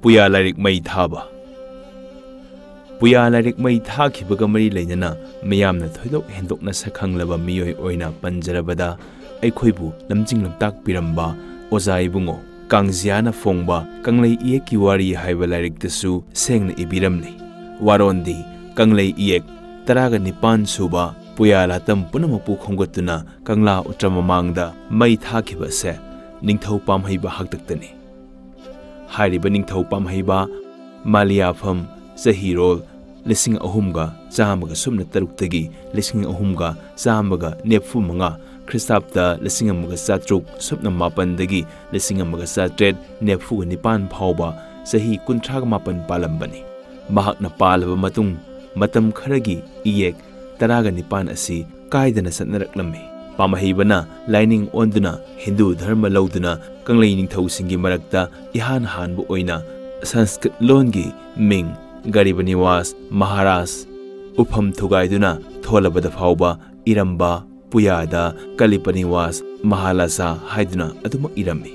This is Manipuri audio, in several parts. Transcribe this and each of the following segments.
PUYA lyric MEI THABA PUYA lyric MEI THAKHRIBAGA मरी लेनना मयामना थोइदोक हेंदोकना सखंगलबा मियोय ओइना पंजरबदा अखोइबु लमजिंग लमताक पिरंबा ओजा इबुंगो कांगजियाना फोंगबा कंगलै इएक की वारी हाइबा लाइरिक तसु सेंगना इबिरमनि वारोंदी कंगलै इएक तरागा निपान सुबा PUYA लातम पुनमपु खोंगतुना कंगला उट्रममांगदा MEI थाखिबा से निंगथौ पामहैबा हक्तक्तनि हारिबा निंगथौ पामहैबा मालियाफम सहीरोल लिसिंग अहुमगा चामगा सुमना तरुक्तगी लिसिंग अहुमगा चामगा नेफु मंगा ख्रिस्ताब्दा लिसिंग अमगा चात्रुक सुपना मापनदगी लिसिंग अमगा चात्रेट नेफु निपान फावबा सही कुंथ्राग मापन पालंबनी महाकना पालबा मतुंग मतम खरगी इएक तरागा निपान असि कायदना सतनरक्लम्मी पामहैबना लाइनिंग ओंदुना हिंदू धर्म लौदुना कंगलै निंगथौ सिंगी मरक्ता इहान हानबु ओइना संस्कृत लोनगी मिंग गरीबनिवास महाराज उफम थुगाइदुना थोलबदा फावबा इरंबा पुयादा कलिपनिवास महालासा हाइदुना अदुम इरम्मी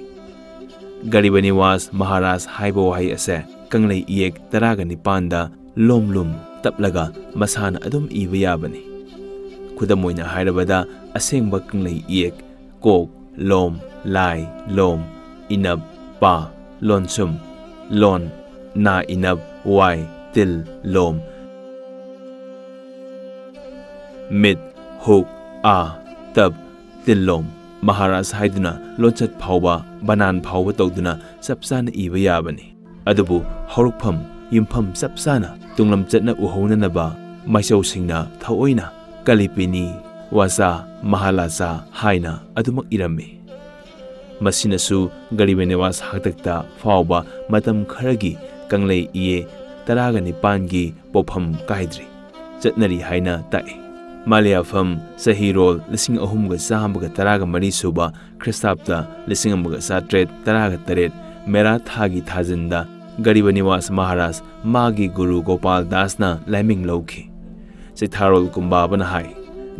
गरीबनिवास महाराज हाइबो हाइ असे कंगलै इएक तरागा निपानदा लोमलुम तपलगा मसाना अदुम इबा याबनी खुदमोइना हाइरबदा असेंबा कंगलै इएक कोक लोम लाई लोम इनब पा लोनसुम लोन ना इनब वाई तिल लोम मित हुक आ तब तिल लोम महाराज हाइदुना लोचत फावबा बनान फावबा तौदुना सबसाना इबा याबनी अदुबु हौरकफम युमफम सबसाना तुंगलम चटना उहौननबा माइसौसिंगना थौओइना कलिपिनी वासा महालासा हाइना अदुमक इरम्मी मसिनसु गरीबनिवास हाक्तक्ता फावबा मतम खरगी कंगलै इए तरागा निपानगी पोफम काइद्री चटनरी हाइना ताए मालियाफम सहीरोल लिसिंग अहुमगा चामगा तरागा मरी सुबा ख्रिस्ताब्दा लिसिंग अमगा चात्रेट तरागा तरेट मेरा थागी थाजनदा गरीबनिवास महाराज मागी गुरु Gopal Dasna liming लौखी Cheitharol कुंबाबना high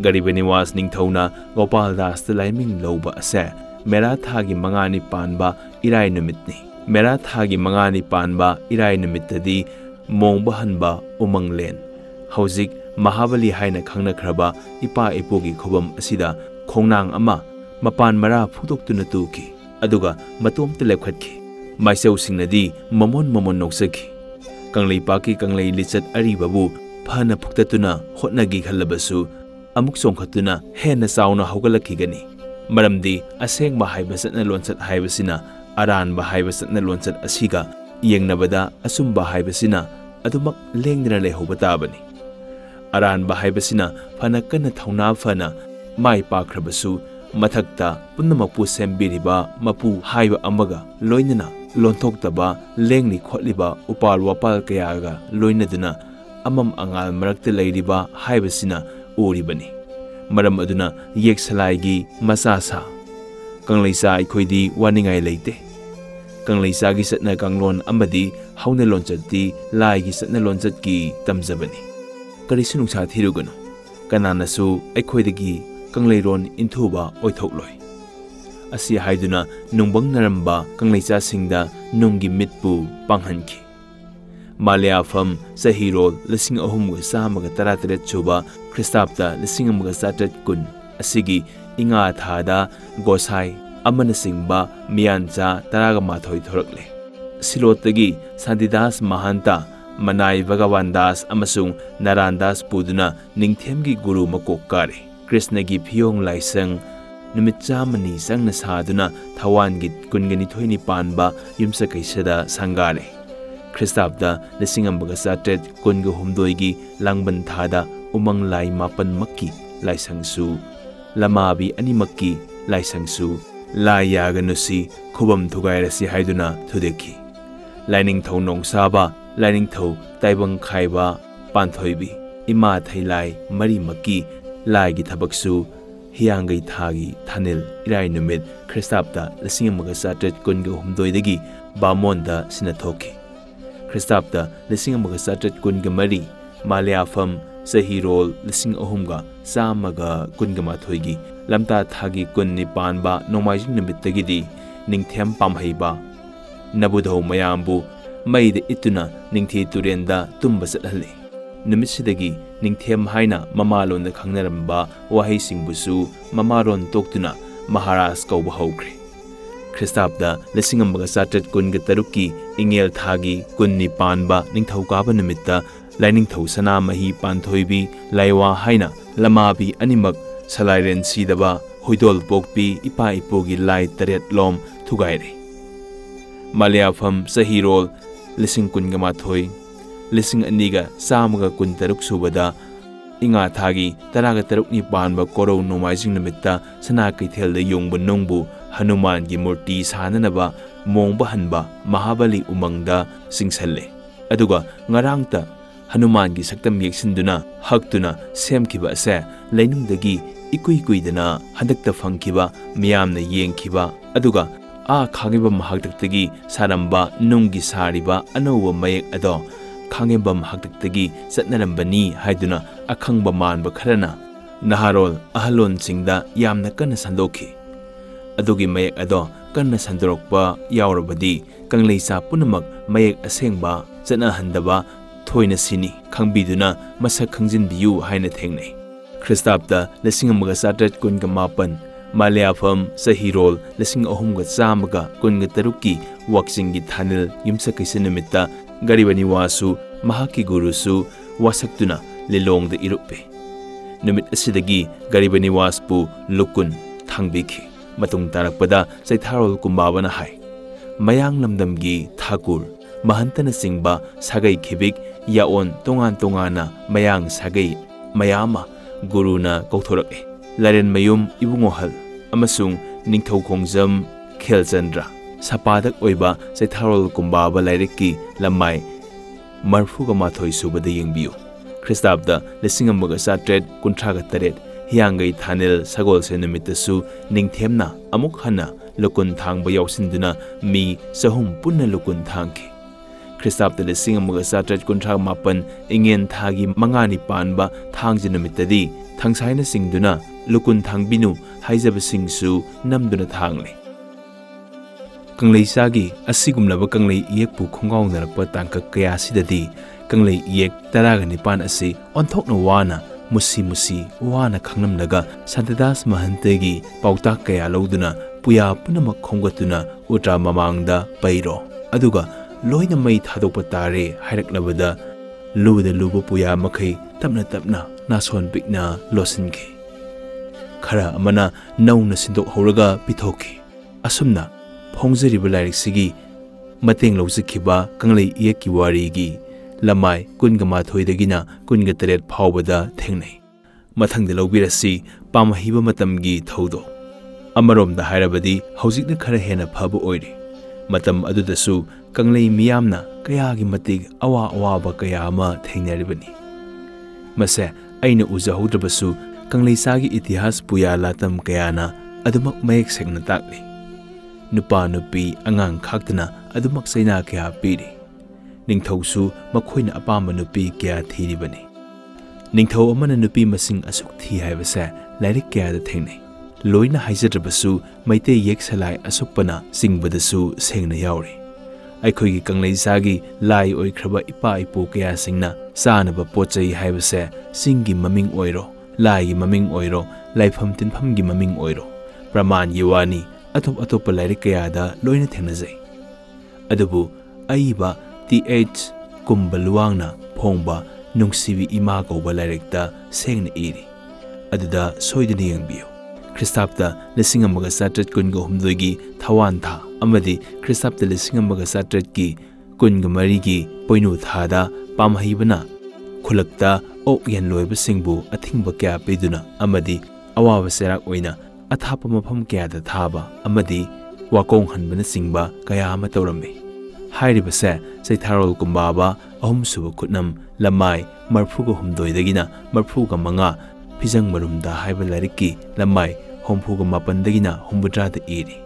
गरीबनिवास निंगथौना Gopal Das liming लौबा असे मेरा थागी मंगानी पानबा इराय नुमितनी मेरा थागी मंगानी पानबा इराय नुमितदी मोंबा हनबा उमंगलेन हौजिक महाबली हाइना खंगनख्रबा इपा इपोगी खुबम असिदा खोंनांग अमा मपान मरा फुदोक्तुना तुकी अदुगा मतोमत लेखटखी माइसौसिंगनदी ममोन ममोन नौसखी कंगलै पाकी कंगलै लिचत अरिबाबु फना फुक्ततुना होटनगी खल्लबसु अमुक सोंखतुना हेना चाउना हौगलखिगनी मरमदी असेंबा हाइबा चटना लोनचत हाइबसिना अरानबा हाइबा चटना लोनचत असिगा येंगनबदा असुंबा हाइबसिना अदुमक लेंगदना लेहौबा ताबनी अरानबा हाइबसिना फना कन्ना थौना फना माइ पाख्रबसु मथक्ता पुनमकपु सेंबिरिबा मपु हाइबा अमगा लोइनना लोनथोक्तबा लेंगनि खोटलिबा उपाल वापाल कयागा लोइनदुना अमम अंगाल मरक्ते लैरिबा हाइबसिना उरिबनी मरम अदुना येक्सलाइगी मसासा कंगलैसा अखोइदी वानिंगाइ लेते कंगलैसागी सतना कांगलोन अमदी हौना लोनचत्ती लाइगी सतना लोनचत्की तमजबनी करिसु नुंसा थिरुगनो कनानसु अखोइदगी कंगलैरोन इंथुबा ओइथोकलोय असी हाइदुना नुंबंग नरंबा कंगलैसा सिंगदा नुंगी मितपु पांगहनखी मालियाफम सहीरोल लिसिंग अहुमगा चामगा तरातरेट सुबा ख्रिस्ताब्दा लिसिंग अमगा चात्रेट कुन असिगी इंगा थादा गोसाई अमन सिंगबा मियानचा तरागा माथोय थोरकले सिलोतगी सांदिदास महांता मनाई भगवान दास अमसुंग नारायण दास पुदुना निंगथेमगी गुरु मकोक कारे कृष्णगी फियोंग लाइसंग नुमित चामनी संगना सादुना थवानगी कुनगनि थोइनि पानबा युमसा कैसदा संगारे ख्रिस्ताब्दा लिसिंग अमगा चात्रेट कुनगा हुमदोइगी लांगबन थादा उमंग लाई मापन मक्की लाइसंगसु लमाबी अनिमक्की लाइसंगसु लाई यागनुसी खुबम थुगाइरसी हाइदुना थुदेखी लाइनिंग थौ नोंसाबा लाइनिंग थौ ताइबंग खाइबा पांथोइबी इमा थैलाई मरी मक्की लाइगी थबकसु हियांगै थागी थानिल इराय नुमित ख्रिस्ताब्दा लिसिंग अमगा चात्रेट कुनगा हुमदोइदगी बामोनदा सिनाथोखी ख्रिस्ताब्दा लिसिंग अमगा चात्रेट कुनगा मरी मालियाफम सहीरोल लिसिंग अहुमगा चामगा कुनगा माथोइगी लमता थागी कुन्नि पानबा नोमाइजिंग नुमितगिदी निंगथेम पामहैबा नबुधौ मयामबु ꯃꯩꯗ ꯏꯠꯇꯨꯅ ꯅꯤꯡꯊꯤ ꯇꯨꯔꯦꯟꯗ ꯇꯨꯝꯕ ꯆꯠꯍꯜꯂꯤ꯫ ꯅꯨꯃꯤꯠꯁꯤꯗꯒꯤ ꯅꯤꯡꯊꯦꯝ ꯍꯥꯏꯅ ꯃꯃꯥꯂꯣꯟꯗ ꯈꯪꯅꯔꯝꯕ ꯋꯥꯍꯩꯁꯤꯡꯕꯨꯁꯨ ꯃꯃꯥꯔꯣꯟ ꯇꯣꯛꯇꯨꯅ ꯃꯍꯥꯔꯥꯖ ꯀꯧꯕ ꯍꯧꯈ꯭ꯔꯦ꯫ ꯈ꯭ꯔꯤꯁꯇꯥꯕꯗ 1913ꯀꯤ ꯏꯉꯦꯜ ꯊꯥꯒꯤ 19 ꯄꯥꯟꯕ ꯅꯤꯡꯊꯧꯀꯥꯕ ꯅꯨꯃꯤꯠꯇ ꯂꯥꯏꯅꯤꯡꯊꯧ ꯁꯅꯥꯃꯍꯤ ꯄꯥꯟꯊꯣꯏꯕꯤ ꯂꯥꯏꯋꯥ ꯍꯥꯏꯅ ꯂꯃꯥꯕꯤ ꯑꯅꯤꯃꯛ ꯁꯂꯥꯏꯔꯦꯟ ꯁꯤꯗꯕ ꯍꯨꯏꯗꯣꯜ ꯄꯣꯛꯄꯤ ꯏꯄꯥ ꯏꯄꯨꯒꯤ ꯂꯥꯏ 8 ꯊꯨꯒꯥꯏꯔꯦ꯫ ꯃꯂꯌꯥꯐꯝ ꯆꯍꯤꯔꯣꯜ 1919 2216 ꯁꯨꯕꯗ ꯏꯉꯥ ꯊꯥꯒꯤ 13ꯅꯤ ꯄꯥꯟꯕ ꯀꯣꯔꯧ ꯅꯣꯡꯃꯥꯏꯖꯤꯡ ꯅꯨꯃꯤꯠꯇ ꯁꯅꯥ ꯀꯩꯊꯦꯜꯗ ꯌꯣꯡꯕ ꯅꯨꯡꯕꯨ ꯍꯅꯨꯃꯥꯟꯒꯤ ꯃꯨꯔꯇꯤ ꯁꯥꯅꯅꯕ ꯃꯣꯡꯕ ꯍꯟꯕ ꯃꯍꯥꯕꯂꯤ ꯎꯃꯪꯗ ꯆꯤꯡꯁꯜꯂꯦ꯫ ꯑꯗꯨꯒ ꯉꯔꯥꯡꯇ ꯍꯅꯨꯃꯥꯟꯒꯤ ꯁꯛꯇꯝ ꯌꯦꯛꯁꯤꯟꯗꯨꯅ ꯍꯛꯇꯨꯅ ꯁꯦꯝꯈꯤꯕ ꯑꯁꯦ ꯂꯩꯅꯨꯡꯗꯒꯤ ꯏꯀꯨꯏ ꯀꯨꯏꯗꯅ ꯍꯟꯗꯛꯇ ꯐꯪꯈꯤꯕ ꯃꯤꯌꯥꯝꯅ ꯌꯦꯡꯈꯤꯕ ꯑꯗꯨꯒ ꯈꯥꯡꯉꯦꯝꯕꯝ ꯍꯥꯛꯇꯛꯇꯒꯤ ꯁꯥꯔꯝꯕ ꯅꯨꯡꯒꯤ ꯁꯥꯔꯤꯕ ꯑꯅꯧꯕ ꯃꯌꯦꯛ ꯑꯗꯣ ꯈꯥꯡꯉꯦꯝꯕꯝ ꯍꯥꯛꯇꯛꯇꯒꯤ ꯆꯠꯅꯔꯝꯕꯅꯤ ꯍꯥꯏꯗꯨꯅ ꯑꯈꯪꯕ ꯃꯥꯟꯕ ꯈꯔꯅ ꯅꯍꯥꯔꯣꯜ ꯑꯍꯜꯂꯣꯟꯁꯤꯡꯗ ꯌꯥꯝꯅ ꯀꯟꯅ ꯁꯟꯗꯣꯛꯈꯤ꯫ ꯑꯗꯨꯒꯤ ꯃꯌꯦꯛ ꯑꯗꯣ ꯀꯟꯅ ꯁꯟꯗꯣꯔꯛꯄ ꯌꯥꯎꯔꯕꯗꯤ ꯀꯪꯂꯩꯆꯥ ꯄꯨꯝꯅꯃꯛ ꯃꯌꯦꯛ ꯑꯁꯦꯡꯕ ꯆꯠꯅꯍꯟꯗꯕ ꯊꯣꯏꯅ ꯁꯤꯅꯤ ꯈꯪꯕꯤꯗꯨꯅ ꯃꯁꯛ ꯈꯪꯖꯤꯟꯕꯤꯌꯨ ꯍꯥꯏꯅ ꯊꯦꯡꯅꯩ꯫ ꯈ꯭ꯔꯤꯁꯇꯥꯕꯗ 1917 ꯃꯂꯌꯥꯐꯝ ꯆꯍꯤꯔꯣꯜ 3313ꯀꯤ ꯋꯥꯛꯆꯤꯡꯒꯤ ꯊꯥꯅꯤꯜ ꯌꯨꯝꯁꯀꯩꯁ ꯅꯨꯃꯤꯠꯇ ꯒꯔꯤꯕꯅꯤꯋꯥꯁꯨ ꯃꯍꯥꯛꯀꯤ ꯒꯨꯔꯨꯁꯨ ꯋꯥꯁꯛꯇꯨꯅ ꯂꯤꯂꯣꯡꯗ ꯏꯔꯨꯞꯄꯦ꯫ ꯅꯨꯃꯤꯠ ꯑꯁꯤꯗꯒꯤ ꯒꯔꯤꯕꯅꯤꯋꯥꯁꯄꯨ ꯂꯨꯀꯨꯟ ꯊꯥꯡꯕꯤꯈꯤ꯫ ꯃꯇꯨꯡ ꯇꯥꯔꯛꯄꯗ ꯆꯩꯊꯥꯔꯣꯜ ꯀꯨꯝꯕꯥꯕꯅ ꯍꯥꯏ ꯃꯌꯥꯡ ꯂꯝꯗꯝꯒꯤ ꯊꯥꯀꯨꯔ ꯃꯍꯟꯇꯅꯆꯤꯡꯕ ꯁꯥꯒꯩ ꯈꯤꯕꯤꯛ ꯌꯥꯑꯣꯟ ꯇꯣꯉꯥꯟ ꯇꯣꯉꯥꯟꯅ ꯃꯌꯥꯡ ꯁꯥꯒꯩ ꯃꯌꯥꯝ ꯑꯃ ꯒꯨꯔꯨꯅ ꯀꯧꯊꯣꯔꯛꯑꯦ꯫ ꯂꯥꯏꯔꯦꯟꯃꯌꯨꯝ ꯏꯕꯨꯡꯉꯣꯍꯜ ꯑꯃꯁꯨꯡ ꯅꯤꯡꯊꯧꯈꯣꯡꯖꯝ ꯈꯦꯜꯆꯟꯗ꯭ꯔ ꯁꯄꯥꯗꯛ ꯑꯣꯏꯕ ꯆꯩꯊꯥꯔꯣꯜ ꯀꯨꯝꯕꯥꯕ ꯂꯥꯏꯔꯤꯛꯀꯤ ꯂꯝꯃꯥꯏ 34 ꯁꯨꯕꯗ ꯌꯦꯡꯕꯤꯌꯨ꯫ ꯈ꯭ꯔꯤꯁꯇꯥꯕꯗ 1938 ꯍꯤꯌꯥꯡꯒꯩ ꯊꯥꯅꯤꯜ ꯁꯒꯣꯜꯁꯦ ꯅꯨꯃꯤꯠꯇꯁꯨ ꯅꯤꯡꯊꯦꯝꯅ ꯑꯃꯨꯛ ꯍꯟꯅ ꯂꯨꯀꯨꯟ ꯊꯥꯡꯕ ꯌꯥꯎꯁꯤꯟꯗꯨꯅ ꯃꯤ 300 ꯄꯨꯟꯅ ꯂꯨꯀꯨꯟ ꯊꯥꯡꯈꯤ꯫ ꯈ꯭ꯔꯤꯁꯇꯥꯕꯗ 1939 ꯏꯉꯦꯟ ꯊꯥꯒꯤ 5ꯅꯤ ꯄꯥꯟꯕ ꯊꯥꯡꯖ ꯅꯨꯃꯤꯠꯇꯗꯤ ꯊꯥꯡꯁꯥꯏꯅ ꯆꯤꯡꯗꯨꯅ ꯂꯨꯀꯨꯟ ꯊꯥꯡꯕꯤꯅꯨ ꯍꯥꯏꯖꯕꯁꯤꯡꯁꯨ ꯅꯝꯗꯨꯅ ꯊꯥꯡꯂꯦ꯫ ꯀꯪꯂꯩꯆꯥꯒꯤ ꯑꯁꯤꯒꯨꯝꯂꯕ ꯀꯪꯂꯩ ꯏꯌꯦꯛꯄꯨ ꯈꯣꯡꯒꯥꯎꯅꯔꯛꯄ ꯇꯥꯡꯀꯛ ꯀꯌꯥꯁꯤꯗꯗꯤ ꯀꯪꯂꯩ ꯏꯌꯦꯛ 19 ꯑꯁꯤ ꯑꯣꯟꯊꯣꯛꯅ ꯋꯥꯅ ꯃꯨꯁꯤ ꯋꯥꯅ ꯈꯪꯂꯝꯂꯒ ꯁꯥꯟꯇꯤꯗꯥꯁ ꯃꯍꯟꯇꯒꯤ ꯄꯥꯎꯇꯥꯛ ꯀꯌꯥ ꯂꯧꯗꯨꯅ ꯄꯨꯌꯥ ꯄꯨꯝꯅꯃꯛ ꯈꯣꯝꯒꯠꯇꯨꯅ ꯎꯇ꯭ꯔꯥ ꯃꯃꯥꯡꯗ ꯄꯩꯔꯣ ꯑꯗꯨꯒ ꯂꯣꯏꯅ ꯃꯩ ꯊꯥꯗꯣꯛꯄ ꯇꯥꯔꯦ ꯍꯥꯏꯔꯛꯂꯕꯗ ꯂꯨꯕꯗ ꯂꯨꯕ ꯄꯨꯌꯥ ꯃꯈꯩ ꯇꯞꯅ ꯇꯞꯅ ꯅꯥꯁꯣꯟ ꯄꯤꯛꯅ ꯂꯣꯠꯁꯤꯟꯈꯤ꯫ ꯈꯔ ꯑꯃꯅ ꯅꯧꯅ ꯁꯤꯟꯗꯣꯛꯍꯧꯔꯒ ꯄꯤꯊꯣꯛꯈꯤ꯫ ꯑꯁꯨꯝꯅ ꯐꯣꯡꯖꯔꯤꯕ ꯂꯥꯏꯔꯤꯛꯁꯤꯒꯤ ꯃꯇꯦꯡ ꯂꯧꯖꯈꯤꯕ ꯀꯪꯂꯩ ꯏꯌꯦꯛꯀꯤ ꯋꯥꯔꯤꯒꯤ ꯂꯃꯥꯏ 19ꯗꯒꯤꯅ 28 ꯐꯥꯎꯕꯗ ꯊꯦꯡꯅꯩ꯫ ꯃꯊꯪꯗ ꯂꯧꯕꯤꯔꯁꯤ ꯄꯥꯝꯍꯩꯕ ꯃꯇꯝꯒꯤ ꯊꯧꯗꯣꯛ꯫ ꯑꯃꯔꯣꯝꯗ ꯍꯥꯏꯔꯕꯗꯤ ꯍꯧꯖꯤꯛꯅ ꯈꯔ ꯍꯦꯟꯅ ꯐꯕ ꯑꯣꯏꯔꯤ꯫ ꯃꯇꯝ ꯑꯗꯨꯗꯁꯨ ꯀꯪꯂꯩ ꯃꯤꯌꯥꯝꯅ ꯀꯌꯥꯒꯤ ꯃꯇꯤꯛ ꯑꯋꯥꯕ ꯀꯌꯥ ꯑꯃ ꯊꯦꯡꯅꯔꯤꯕꯅꯤ꯫ ꯃꯁꯦ ꯑꯩꯅ ꯎꯖꯍꯧꯗ꯭ꯔꯕꯁꯨ ꯀꯪꯂꯩꯆꯥꯒꯤ ꯏꯇꯤꯍꯥꯁ ꯄꯨꯌꯥ ꯂꯥꯇꯝ ꯀꯌꯥꯅ ꯑꯗꯨꯃꯛ ꯃꯌꯦꯛ ꯁꯦꯡꯅ ꯇꯥꯛꯂꯤ꯫ ꯅꯨꯄꯥ ꯅꯨꯄꯤ ꯑꯉꯥꯡ ꯈꯥꯛꯇꯅ ꯑꯗꯨꯃꯛ ꯆꯩꯅꯥ ꯀꯌꯥ ꯄꯤꯔꯤ꯫ ꯅꯤꯡꯊꯧꯁꯨ ꯃꯈꯣꯏꯅ ꯑꯄꯥꯝꯕ ꯅꯨꯄꯤ ꯀꯌꯥ ꯊꯤꯔꯤꯕꯅꯤ꯫ ꯅꯤꯡꯊꯧ ꯑꯃꯅ ꯅꯨꯄꯤ ꯃꯁꯤꯡ ꯑꯁꯨꯛ ꯊꯤ ꯍꯥꯏꯕꯁꯦ ꯂꯥꯏꯔꯤꯛ ꯀꯌꯥꯗ ꯊꯦꯡꯅꯩ꯫ ꯂꯣꯏꯅ ꯍꯥꯏꯖꯗ꯭ꯔꯕꯁꯨ ꯃꯩꯇꯩ ꯌꯦꯛ ꯁꯂꯥꯏ ꯑꯁꯨꯛꯄꯅ ꯆꯤꯡꯕꯗꯁꯨ ꯁꯦꯡꯅ ꯌꯥꯎꯔꯤ꯫ ꯑꯩꯈꯣꯏꯒꯤ ꯀꯪꯂꯩꯆꯥꯒꯤ ꯂꯥꯏ ꯑꯣꯏꯈ꯭ꯔꯕ ꯏꯄꯥ ꯏꯄꯨ ꯀꯌꯥꯁꯤꯡꯅ ꯆꯥꯅꯕ ꯄꯣꯠꯆꯩ ꯍꯥꯏꯕꯁꯦ ꯆꯤꯡꯒꯤ ꯃꯃꯤꯡ ꯑꯣꯏꯔꯣ ꯂꯥꯏꯒꯤ ꯃꯃꯤꯡ ꯑꯣꯏꯔꯣ ꯂꯥꯏꯐꯝ ꯇꯤꯟꯐꯝꯒꯤ ꯃꯃꯤꯡ ꯑꯣꯏꯔꯣ ꯄ꯭ꯔꯃꯥꯟꯒꯤ ꯋꯥꯅꯤ ꯑꯇꯣꯞꯄ ꯂꯥꯏꯔꯤꯛ ꯀꯌꯥꯗ ꯂꯣꯏꯅ ꯊꯦꯡꯅꯖꯩ꯫ ꯑꯗꯨꯕꯨ ꯑꯏꯕ TH ꯀꯨꯝꯕ ꯂꯨꯋꯥꯡꯅ ꯐꯣꯡꯕ ꯅꯨꯡꯁꯤꯕꯤ ꯏꯃꯥꯀꯧꯕ ꯂꯥꯏꯔꯤꯛꯇ ꯁꯦꯡꯅ ꯏꯔꯤ꯫ ꯑꯗꯨꯗ ꯁꯣꯏꯗꯅ ꯌꯦꯡꯕꯤꯌꯨ꯫ ꯈ꯭ꯔꯤꯁꯇꯥꯕꯗ 1918ꯒꯤ ꯊꯋꯥꯟ ꯊꯥ ꯑꯃꯗꯤ ꯈ꯭ꯔꯤꯁꯇꯥꯕꯗ 1923ꯒꯤ ꯄꯣꯏꯅꯨ ꯊꯥꯗ ꯄꯥꯝꯍꯩꯕꯅ ꯈꯨꯜꯂꯛꯇ ꯑꯣꯛ ꯌꯦꯟ ꯂꯣꯏꯕꯁꯤꯡꯕꯨ ꯑꯊꯤꯡꯕ ꯀꯌꯥ ꯄꯤꯗꯨꯅ ꯑꯃꯗꯤ ꯑꯋꯥꯕ ꯆꯩꯔꯥꯛ ꯑꯣꯏꯅ ꯑꯊꯥꯞꯄ ꯃꯐꯝ ꯀꯌꯥꯗ ꯊꯥꯕ ꯑꯃꯗꯤ ꯋꯥꯀꯣꯡꯍꯟꯕꯅꯆꯤꯡꯕ ꯀꯌꯥ ꯑꯃ ꯇꯧꯔꯝꯃꯤ꯫ ꯍꯥꯏꯔꯤꯕꯁꯦ ꯆꯩꯊꯥꯔꯣꯜ ꯀꯨꯝꯕꯥꯕ 3ꯁꯨꯕ ꯈꯨꯠꯅꯝ ꯂꯝꯃꯥꯏ 38ꯗꯒꯤꯅ 35 ꯐꯤꯖꯡ ꯃꯔꯨꯝꯗ ꯍꯥꯏꯕ ꯂꯥꯏꯔꯤꯛꯀꯤ ꯂꯝꯃꯥꯏ 68ꯗꯒꯤꯅ humdradda ꯏꯔꯤ꯫